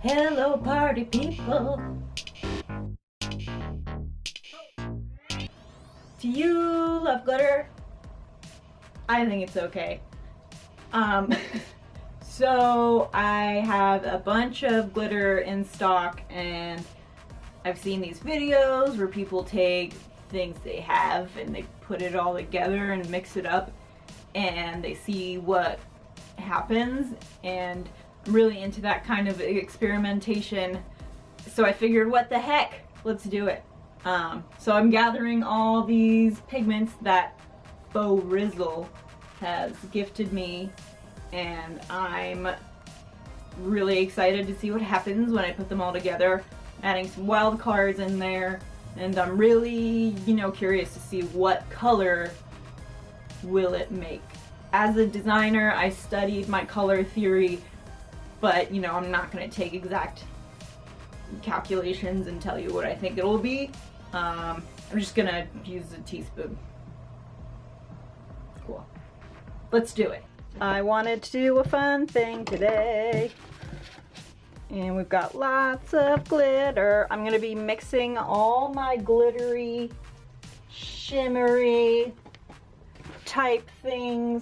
Hello party people. Do you love glitter? I think it's okay. So I have a bunch of glitter in stock, and I've seen these videos where people take things they have and they put it all together and mix it up and they see what happens, and I'm really into that kind of experimentation. So I figured, what the heck, let's do it. So I'm gathering all these pigments that Faux Rizzle has gifted me, and I'm really excited to see what happens when I put them all together, adding some wild colors in there, and I'm really, curious to see what color will it make. As a designer, I studied my color theory, but I'm not going to take exact calculations and tell you what I think it'll be. I'm just gonna use a teaspoon. Cool. Let's do it. I wanted to do a fun thing today, and we've got lots of glitter. I'm gonna be mixing all my glittery, shimmery type things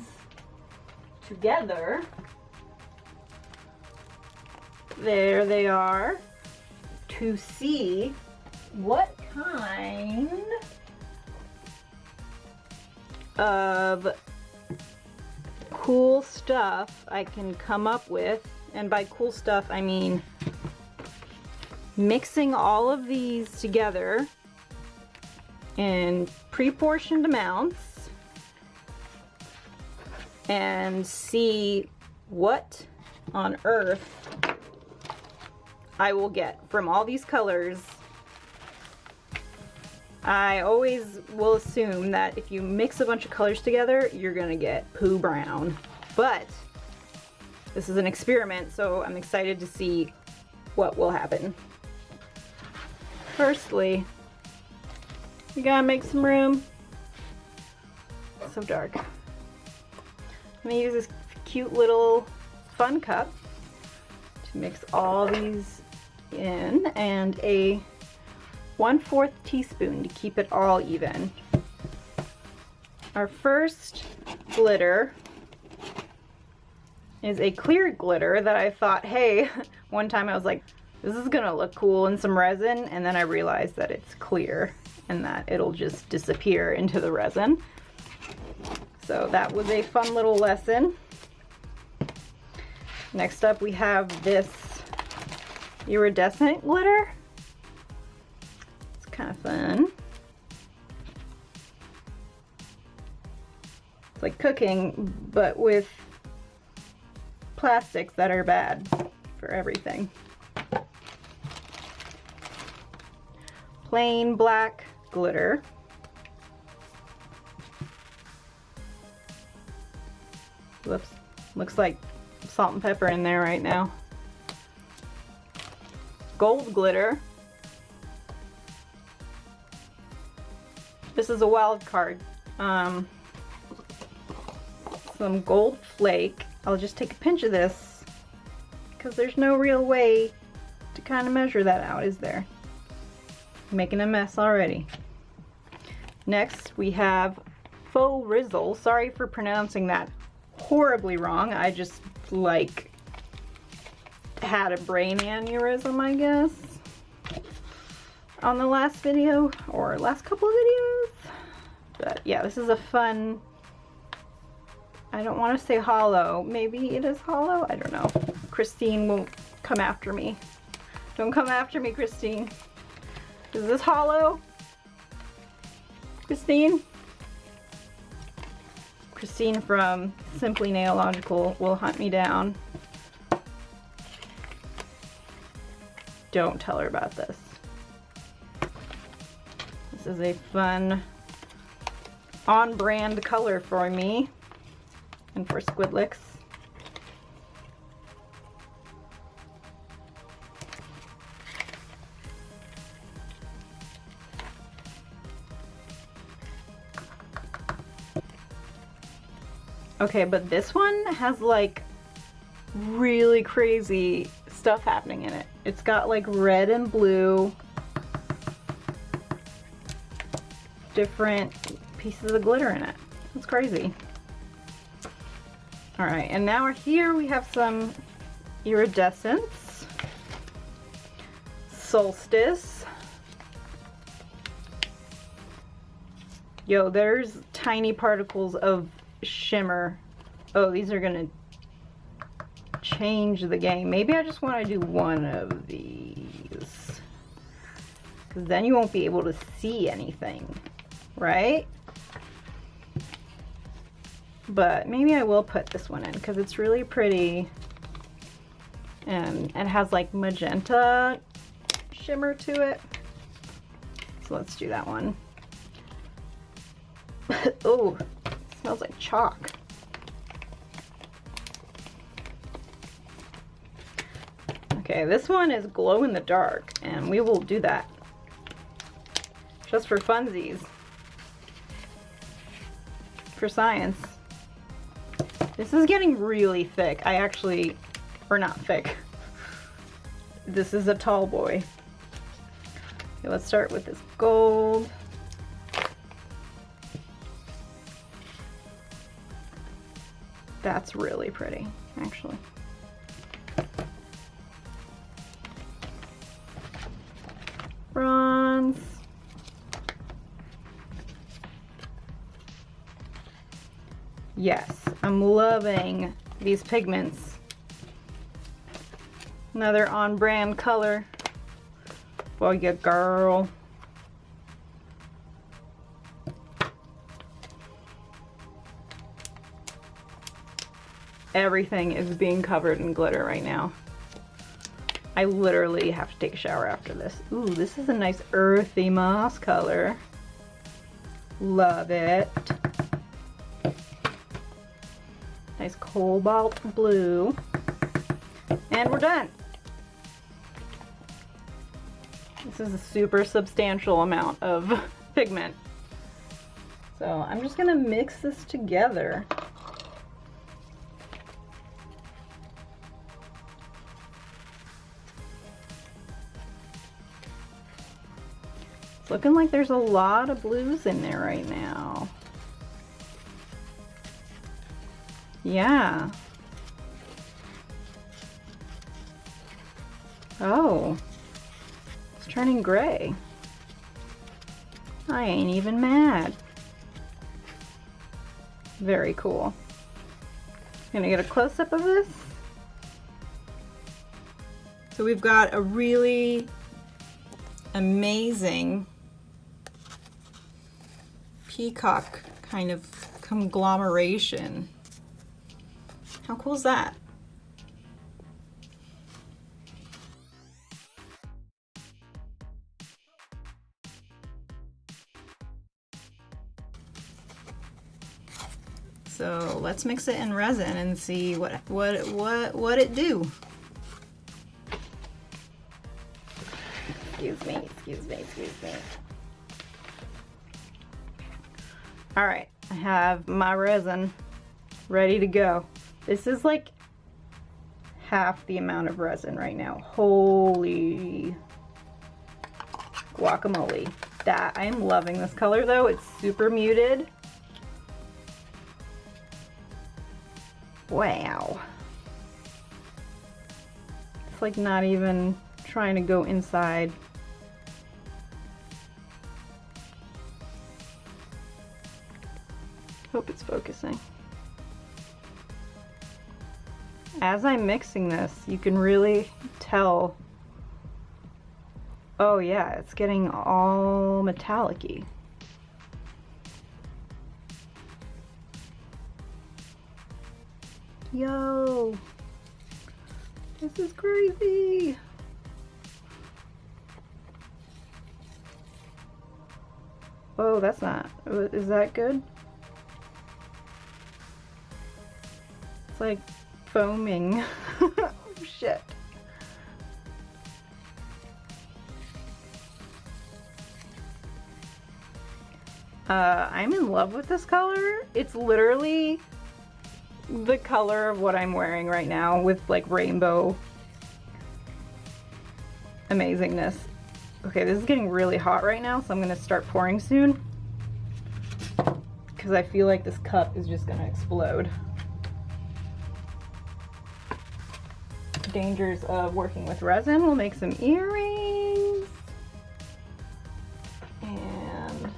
together. There they are, to see what kind of cool stuff I can come up with. And by cool stuff, I mean mixing all of these together in pre-portioned amounts and see what on earth I will get from all these colors. I always will assume that if you mix a bunch of colors together, you're gonna get poo brown. But this is an experiment, so I'm excited to see what will happen. Firstly, you gotta make some room. It's so dark. I'm gonna use this cute little fun cup to mix all these in, and a 1/4 teaspoon to keep it all even. Our first glitter is a clear glitter that I thought, hey, one time I was like, this is gonna look cool in some resin, and then I realized that it's clear and that it'll just disappear into the resin. So that was a fun little lesson. Next up we have this iridescent glitter. It's kind of fun. It's like cooking, but with plastics that are bad for everything. Plain black glitter. Whoops, looks like salt and pepper in there right now. Gold glitter. This is a wild card. Some gold flake. I'll just take a pinch of this because there's no real way to kind of measure that out, is there? I'm making a mess already. Next we have Faux Rizzle. Sorry for pronouncing that horribly wrong. I just like had a brain aneurysm, I guess, on the last video or last couple of videos. But yeah, this is a fun, I don't want to say hollow, maybe it is hollow, I don't know. Cristine won't come after me. Don't come after me, Cristine. Is this hollow? Cristine? Cristine from Simply Nailogical will hunt me down. Don't tell her about this. This is a fun on-brand color for me and for Squidlicks. Okay, but this one has like really crazy stuff happening in it. It's got like red and blue, different pieces of glitter in it. It's crazy. All right, and now here we have some iridescence, solstice. Yo, there's tiny particles of shimmer. Oh, these are gonna change the game. Maybe I just want to do one of these, because then you won't be able to see anything, right? But maybe I will put this one in because it's really pretty and it has like magenta shimmer to it. So let's do that one. Oh, smells like chalk. Okay, this one is glow in the dark, and we will do that just for funsies, for science. This is getting really thick. Or not thick. This is a tall boy. Okay, let's start with this gold. That's really pretty, actually. Bronze. Yes, I'm loving these pigments. Another on-brand color for you, girl. Everything is being covered in glitter right now. I literally have to take a shower after this. Ooh, this is a nice earthy moss color. Love it. Nice cobalt blue. And we're done. This is a super substantial amount of pigment. So I'm just gonna mix this together. It's looking like there's a lot of blues in there right now. Yeah. Oh, it's turning gray. I ain't even mad. Very cool. Gonna get a close-up of this. So we've got a really amazing peacock kind of conglomeration. How cool is that? So let's mix it in resin and see what it do. Excuse me. All right, I have my resin ready to go. This is like half the amount of resin right now. Holy guacamole. I am loving this color though. It's super muted. Wow. It's like not even trying to go inside. Hope it's focusing. As I'm mixing this, you can really tell. Oh yeah, it's getting all metallic-y. Yo, this is crazy. Oh, that's not, is that good? It's like foaming. Oh, shit. I'm in love with this color. It's literally the color of what I'm wearing right now with like rainbow amazingness. Okay, this is getting really hot right now, so I'm gonna start pouring soon because I feel like this cup is just gonna explode. Dangers of working with resin. We'll make some earrings and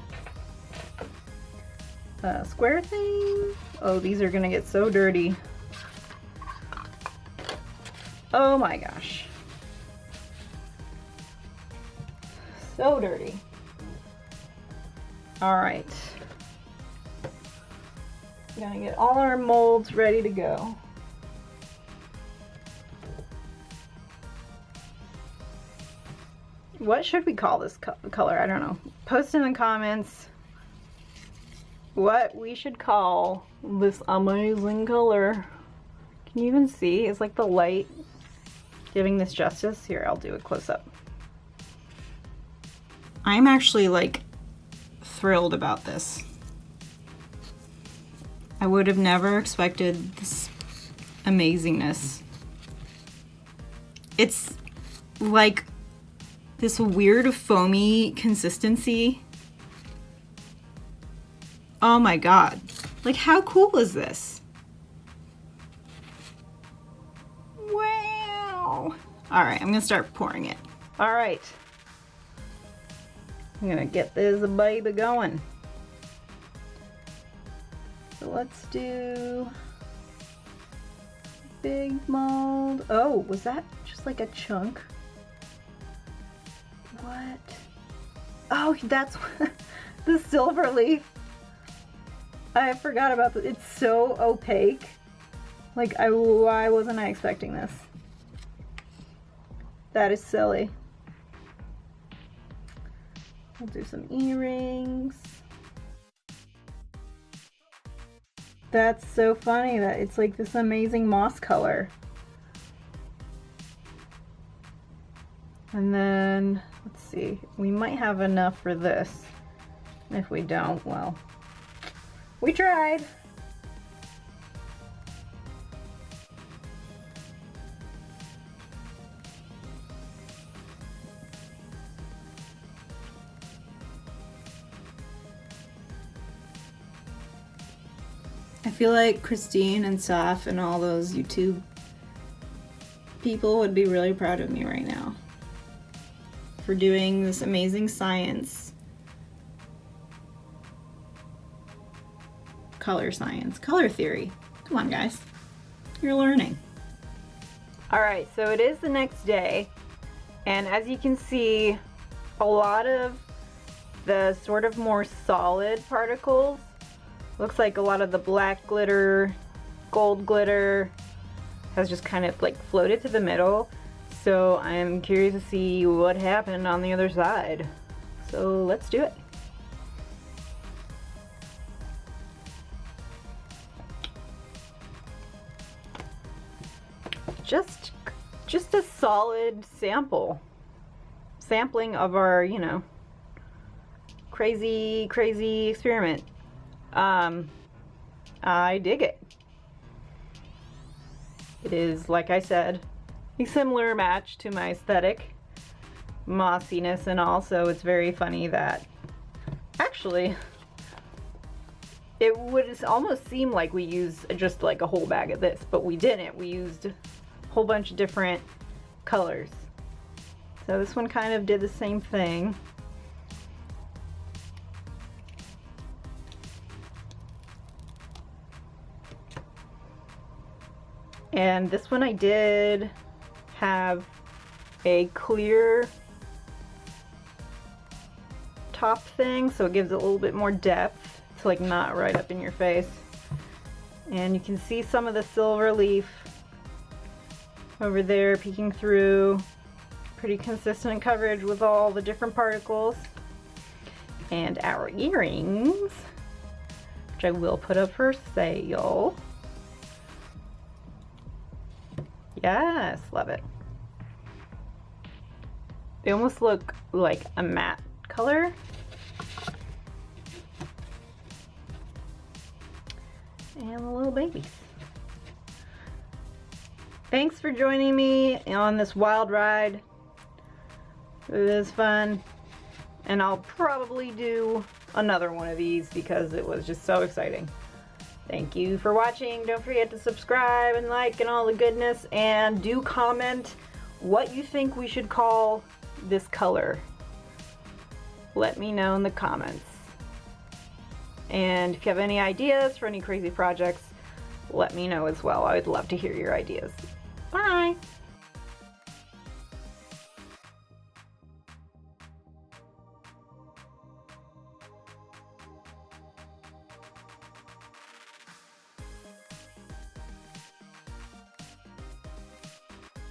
square things. Oh, these are gonna get so dirty. Oh my gosh. So dirty. All right. We're gonna get all our molds ready to go. What should we call this color? I don't know. Post in the comments what we should call this amazing color. Can you even see? Is like the light giving this justice? Here, I'll do a close-up. I'm actually like thrilled about this. I would have never expected this amazingness. It's like this weird foamy consistency. Oh my god. Like, how cool is this? Wow. Alright, I'm gonna start pouring it. Alright. I'm gonna get this baby going. So let's do big mold. Oh, was that just like a chunk? What? Oh, that's the silver leaf. I forgot about this. It's so opaque. Like, why wasn't I expecting this? That is silly. We'll do some earrings. That's so funny that it's like this amazing moss color. And then, let's see, we might have enough for this. If we don't, well, we tried. I feel like Cristine and Saf and all those YouTube people would be really proud of me right now for doing this amazing science. Color science, color theory. Come on, guys. You're learning. All right, so it is the next day, and as you can see, a lot of the sort of more solid particles, looks like a lot of the black glitter, gold glitter, has just kind of like floated to the middle. So I'm curious to see what happened on the other side. So let's do it. Just a solid sampling of our, you know, crazy experiment. I dig it. It is, like I said, a similar match to my aesthetic, mossiness and all, so it's very funny that actually it would almost seem like we used just like a whole bag of this, but we didn't. We used a whole bunch of different colors. So this one kind of did the same thing. And this one I did have a clear top thing, so it gives it a little bit more depth. It's like not right up in your face. And you can see some of the silver leaf over there peeking through. Pretty consistent coverage with all the different particles. And our earrings, which I will put up for sale. Yes, love it. They almost look like a matte color. And the little babies. Thanks for joining me on this wild ride. It was fun. And I'll probably do another one of these because it was just so exciting. Thank you for watching. Don't forget to subscribe and like and all the goodness. And do comment what you think we should call this color. Let me know in the comments. And if you have any ideas for any crazy projects, let me know as well. I would love to hear your ideas. Bye!